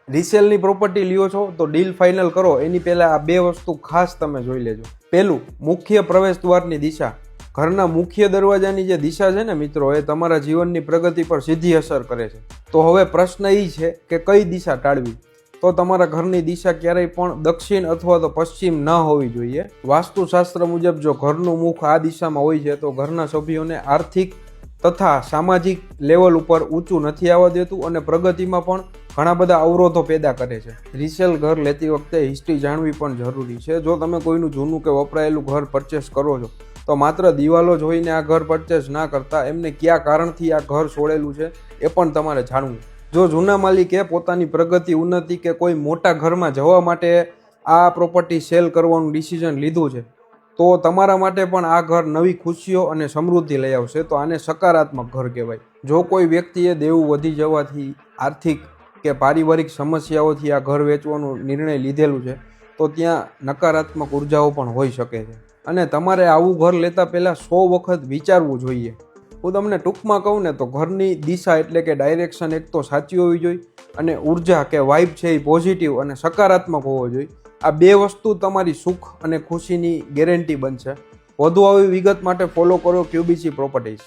રિસેલની property લ્યો છો તો ડીલ ફાઇનલ કરો એની પહેલાં આ બે વસ્તુ ખાસ તમે જોઈ લેજો. પહેલું, મુખ્ય પ્રવેશ દ્વારની દિશા. ઘરના મુખ્ય દરવાજાની જે દિશા છે ને મિત્રો, એ તમારા જીવનની પ્રગતિ પર સીધી અસર કરે છે. તો હવે પ્રશ્ન એ છે કે કઈ દિશા ટાળવી. તો તમારા ઘરની દિશા ક્યારેય પણ દક્ષિણ અથવા તો પશ્ચિમ ન હોવી જોઈએ. વાસ્તુશાસ્ત્ર મુજબ જો ઘરનું મુખ આ દિશામાં હોય છે તો ઘરના સભ્યોને આર્થિક તથા સામાજિક લેવલ ઉપર ઊંચું નથી આવવા દેતું અને પ્રગતિમાં પણ ઘણા બધા અવરોધો પેદા કરે છે. રિસેલ ઘર લેતી વખતે હિસ્ટ્રી જાણવી પણ જરૂરી છે. જો તમે કોઈનું જૂનું કે વપરાયેલું ઘર પરચેસ કરો છો તો માત્ર દિવાલો જોઈને આ ઘર પરચેસ ના કરતા એમને કયા કારણથી આ ઘર છોડેલું છે એ પણ તમારે જાણવું. જો જૂના માલિકે પોતાની પ્રગતિ, ઉન્નતિ કે કોઈ મોટા ઘરમાં જવા માટે આ પ્રોપર્ટી સેલ કરવાનું ડિસિઝન લીધું છે તો તમારા માટે પણ આ ઘર નવી ખુશીઓ અને સમૃદ્ધિ લઈ આવશે. તો આને સકારાત્મક ઘર કહેવાય. જો કોઈ વ્યક્તિએ દેવું વધી જવાથી, આર્થિક કે પારિવારિક સમસ્યાઓથી આ ઘર વેચવાનું નિર્ણય લીધેલું છે તો ત્યાં નકારાત્મક ઉર્જાઓ પણ હોઈ શકે છે અને તમારે આવું ઘર લેતા પહેલાં 100 વખત વિચારવું જોઈએ. હું તમને ટૂંકમાં કહું ને તો ઘરની દિશા એટલે કે ડાયરેક્શન એક તો સાચી હોવી જોઈએ અને ઉર્જા કે વાઇબ છે એ પોઝિટિવ અને સકારાત્મક હોવો જોઈએ. આ બે વસ્તુ તમારી સુખ અને ખુશીની ગેરંટી બનશે. વધુ આવી વિગત માટે ફોલો કરો QBC પ્રોપર્ટીઝ.